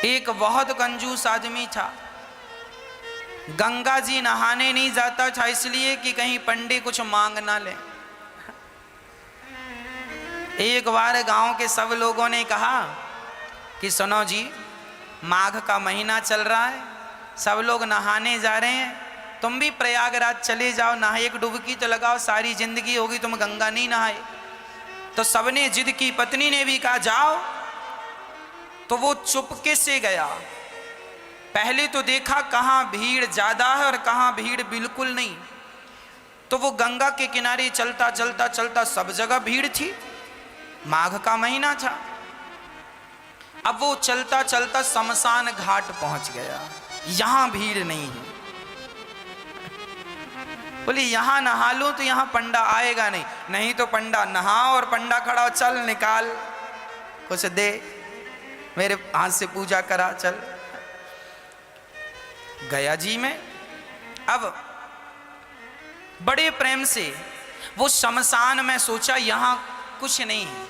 एक बहुत कंजूस आदमी था, गंगा जी नहाने नहीं जाता था इसलिए कि कहीं पंडित कुछ मांग ना ले। एक बार गांव के सब लोगों ने कहा कि सुनो जी, माघ का महीना चल रहा है, सब लोग नहाने जा रहे हैं, तुम भी प्रयागराज चले जाओ, नहा एक डुबकी तो लगाओ, सारी जिंदगी होगी तुम गंगा नहीं नहाए। तो सबने जिद की, पत्नी ने भी कहा जाओ। तो वो चुपके से गया। पहले तो देखा कहाँ भीड़ ज्यादा है और कहाँ भीड़ बिल्कुल नहीं। तो वो गंगा के किनारे चलता चलता चलता, सब जगह भीड़ थी, माघ का महीना था। अब वो चलता चलता शमशान घाट पहुंच गया, यहां भीड़ नहीं है। बोले यहां नहा लो तो यहां पंडा आएगा नहीं, नहीं तो पंडा नहा और पंडा खड़ा हो, चल निकाल कुछ दे, मेरे हाथ से पूजा करा, चल। गया जी में। अब बड़े प्रेम से वो शमशान में सोचा यहां कुछ नहीं है,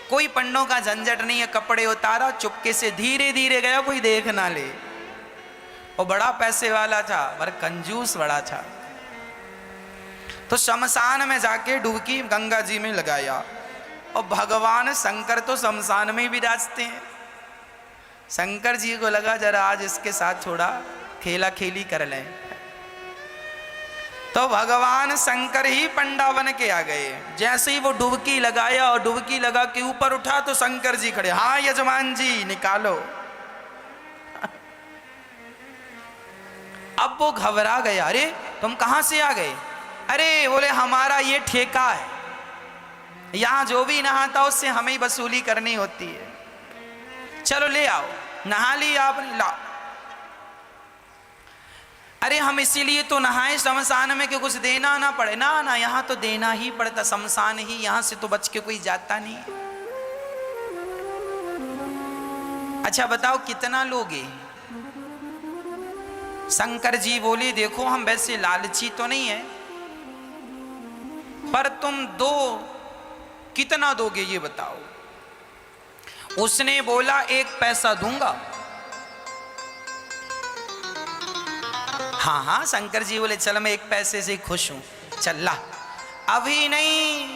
कोई पंडों का झंझट नहीं है, कपड़े उतारा, चुपके से धीरे धीरे गया, कोई देख ना ले। वो बड़ा पैसे वाला था पर कंजूस बड़ा था। तो शमशान में जाके डुबकी गंगा जी में लगाया, और भगवान शंकर तो शमशान में ही विराजते हैं। शंकर जी को लगा जरा आज इसके साथ थोड़ा खेला खेली कर लें। तो भगवान शंकर ही पंडा बन के आ गए। जैसे ही वो डुबकी लगाया और डुबकी लगा के ऊपर उठा तो शंकर जी खड़े, हाँ यजमान जी निकालो। अब वो घबरा गया, अरे तुम कहां से आ गए? अरे बोले हमारा ये ठेका है, यहां जो भी नहाता उससे हमें ही वसूली करनी होती है, चलो ले आओ। नहा लिया आपने, लाओ। अरे हम इसीलिए तो नहाए शमशान में कि कुछ देना ना पड़े। ना ना, यहां तो देना ही पड़ता, शमशान ही, यहां से तो बच के कोई जाता नहीं। अच्छा बताओ कितना लोगे? शंकर जी बोले देखो हम वैसे लालची तो नहीं है, पर तुम दो, कितना दोगे ये बताओ? उसने बोला 1 पैसा दूंगा। हाँ हाँ, शंकर जी बोले चल मैं 1 पैसे से खुश हूं, चल ला। अभी नहीं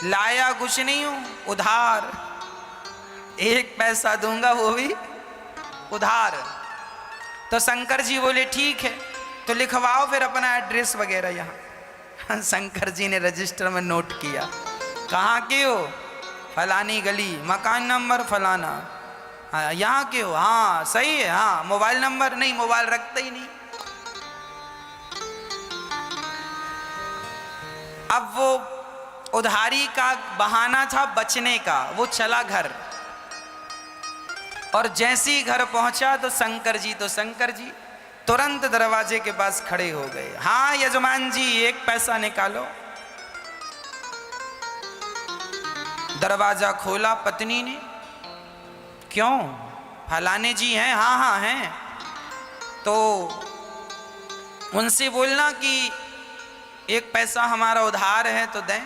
लाया, कुछ नहीं हूं, उधार 1 पैसा दूंगा, वो भी उधार। तो शंकर जी बोले ठीक है, तो लिखवाओ फिर अपना एड्रेस वगैरह यहाँ। शंकर जी ने रजिस्टर में नोट किया, कहाँ के हो? फलानी गली, मकान नंबर फलाना। हाँ यहाँ के हो? हाँ सही है। हाँ मोबाइल नंबर? नहीं, मोबाइल रखते ही नहीं। अब वो उधारी का बहाना था बचने का, वो चला घर, और जैसे ही घर पहुंचा तो शंकर जी तुरंत दरवाजे के पास खड़े हो गए। हाँ यजमान जी 1 पैसा निकालो। दरवाजा खोला पत्नी ने, क्यों? फलाने जी हैं? हाँ हाँ हैं। तो उनसे बोलना कि 1 पैसा हमारा उधार है तो दें।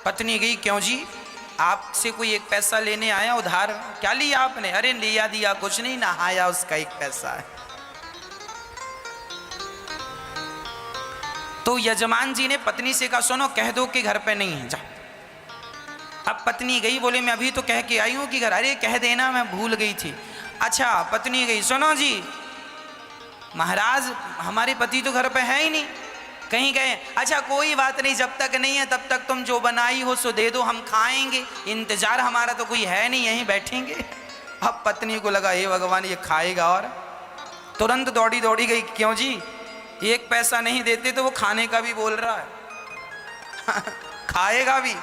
पत्नी गई, क्यों जी, आपसे कोई 1 पैसा लेने आया उधार? क्या लिया आपने? अरे लिया दिया कुछ नहीं, नहाया उसका 1 पैसा है। तो यजमान जी ने पत्नी से कहा सुनो, कह दो कि घर पे नहीं है, जा। अब पत्नी गई, बोले मैं अभी तो कह के आई हूं कि घर। अरे कह देना, मैं भूल गई थी। अच्छा, पत्नी गई, सुनो जी महाराज हमारे पति तो घर पे है ही नहीं, कहीं गए। अच्छा कोई बात नहीं, जब तक नहीं है तब तक तुम जो बनाई हो सो दे दो, हम खाएंगे, इंतजार हमारा तो कोई है नहीं, यहीं बैठेंगे। अब पत्नी को लगा हे भगवान ये खाएगा, और तुरंत दौड़ी दौड़ी गई, क्यों जी 1 पैसा नहीं देते तो वो खाने का भी बोल रहा है। खाएगा भी।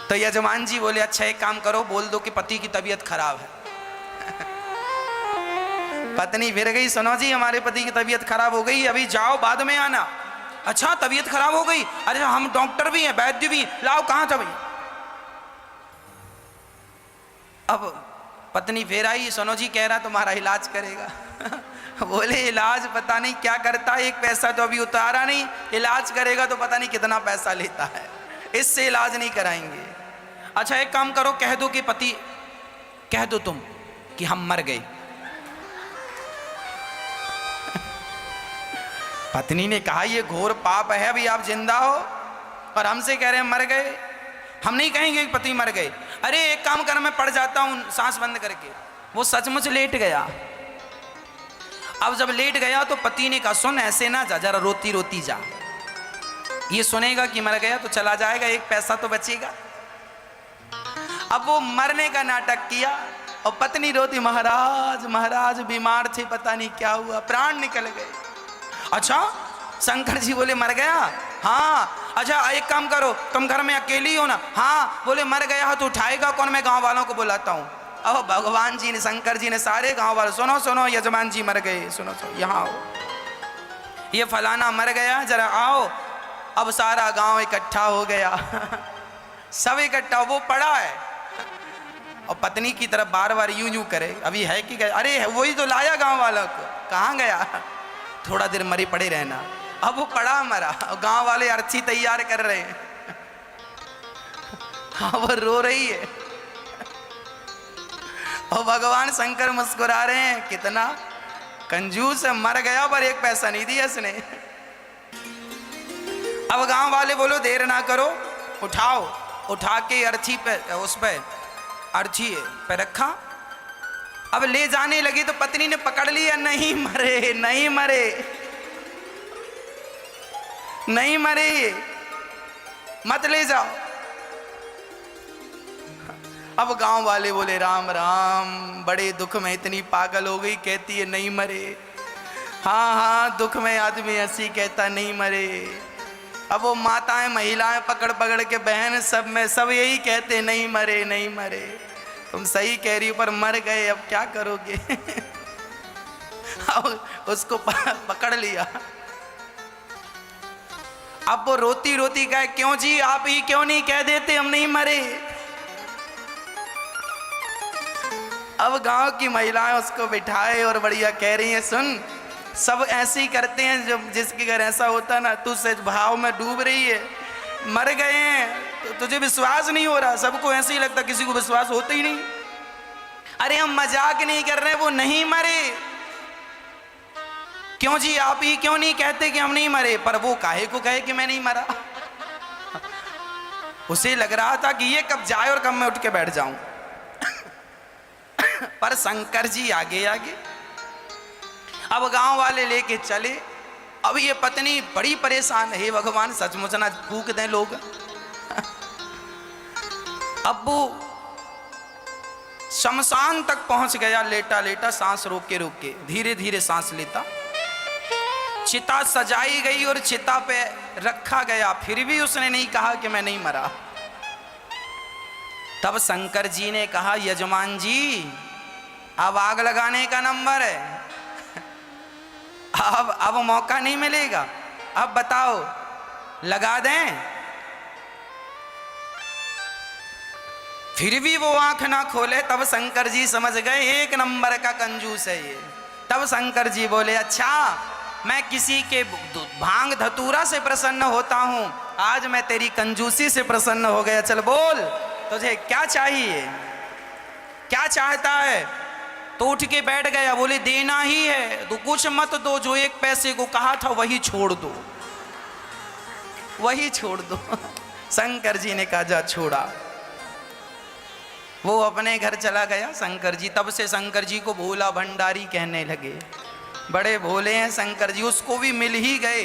तो यजमान जी बोले अच्छा एक काम करो, बोल दो कि पति की तबीयत खराब है। पत्नी फिर गई, सुनो जी हमारे पति की तबीयत खराब हो गई, अभी जाओ बाद में आना। अच्छा तबीयत खराब हो गई? अरे हम डॉक्टर भी हैं, वैद्य भी, लाओ कहाँ था भाई? अब पत्नी फिर आई, सुनो जी कह रहा तुम्हारा इलाज करेगा। बोले इलाज पता नहीं क्या करता है, 1 पैसा तो अभी उतारा नहीं, इलाज करेगा तो पता नहीं कितना पैसा लेता है, इससे इलाज नहीं कराएंगे। अच्छा एक काम करो, कह दो कि पति, कह दो तुम कि हम मर गए। पत्नी ने कहा ये घोर पाप है, अभी आप जिंदा हो और हमसे कह रहे हैं मर गए। हम नहीं कहेंगे कि पति मर गए। अरे एक काम कर, मैं पड़ जाता हूं सांस बंद करके। वो सचमुच लेट गया। अब जब लेट गया तो पति ने कहा सुन ऐसे ना जा, जरा रोती रोती जा। ये सुनेगा कि मर गया तो चला जाएगा, एक पैसा तो बचेगा। अब वो मरने का नाटक किया और पत्नी रोती, महाराज महाराज बीमार थे, पता नहीं क्या हुआ, प्राण निकल गए। अच्छा शंकर जी बोले मर गया? हाँ। अच्छा एक काम करो, तुम घर में अकेली हो ना? हाँ। बोले मर गया तो उठाएगा कौन? मैं गांव वालों को बुलाता हूँ। अब भगवान जी ने, शंकर जी ने सारे गांव वालों, सुनो सुनो यजमान जी मर गए, सुनो सुनो यहाँ आओ, ये फलाना मर गया, जरा आओ। अब सारा गांव इकट्ठा हो गया। सब इकट्ठा, वो पड़ा है और पत्नी की तरफ बार बार यूं यूं करे, अभी है कि गया? अरे वही तो लाया गांव वालों को, कहाँ गया? थोड़ा देर मरी पड़े रहना। अब वो पड़ा मरा और गांव वाले अर्थी तैयार कर रहे हैं। हाँ वो रो रही है और भगवान शंकर मुस्कुरा रहे हैं, कितना कंजूस है, मर गया पर एक पैसा नहीं दिया इसने। अब गांव वाले बोलो देर ना करो, उठाओ। उठा के अर्थी पे, उस पे अर्थी पे रखा। अब ले जाने लगी तो पत्नी ने पकड़ लिया, नहीं मरे नहीं मरे नहीं मरे, मत ले जाओ। अब गांव वाले बोले राम राम, बड़े दुख में इतनी पागल हो गई, कहती है नहीं मरे। हाँ हाँ दुख में आदमी ऐसी कहता नहीं मरे। अब वो माताएं महिलाएं पकड़ पकड़ के, बहन सब में सब यही कहते नहीं मरे नहीं मरे। तुम सही कह रही हो पर मर गए, अब क्या करोगे? अब उसको पकड़ लिया। अब वो रोती रोती कहे क्यों जी आप ही क्यों नहीं कह देते हम नहीं मरे? अब गांव की महिलाएं उसको बिठाए और बढ़िया कह रही हैं सुन, सब ऐसे ही करते हैं, जब जिसके घर ऐसा होता ना, तू सच भाव में डूब रही है, मर गए हैं तो तुझे विश्वास नहीं हो रहा, सबको ऐसे ही लगता, किसी को विश्वास होता ही नहीं। अरे हम मजाक नहीं कर रहे, वो नहीं मरे। क्यों जी आप ही क्यों नहीं कहते कि हम नहीं मरे? पर वो काहे को कहे कि मैं नहीं मरा? उसे लग रहा था कि ये कब जाए और कब मैं उठ के बैठ जाऊं। पर शंकर जी आगे आगे। अब गांव वाले लेके चले। अब ये पत्नी बड़ी परेशान है, हे भगवान सचमुच ना फूक दें लोग। अब वो शमशान तक पहुंच गया, लेटा लेटा सांस रोक के धीरे धीरे सांस लेता। चिता सजाई गई और चिता पे रखा गया, फिर भी उसने नहीं कहा कि मैं नहीं मरा। तब शंकर जी ने कहा यजमान जी अब आग लगाने का नंबर है, अब मौका नहीं मिलेगा, अब बताओ लगा दें? फिर भी वो आंख ना खोले। तब शंकर जी समझ गए एक नंबर का कंजूस है ये। तब शंकर जी बोले अच्छा मैं किसी के भांग धतूरा से प्रसन्न होता हूं, आज मैं तेरी कंजूसी से प्रसन्न हो गया। चल बोल तुझे क्या चाहिए, क्या चाहता है? तो उठ के बैठ गया। बोले देना ही है तो कुछ मत दो, जो एक पैसे को कहा था वही छोड़ दो, वही छोड़ दो। शंकर जी ने कहा जा छोड़ा। वो अपने घर चला गया शंकर जी। तब से शंकर जी को भोला भंडारी कहने लगे, बड़े भोले हैं शंकर जी। उसको भी मिल ही गए।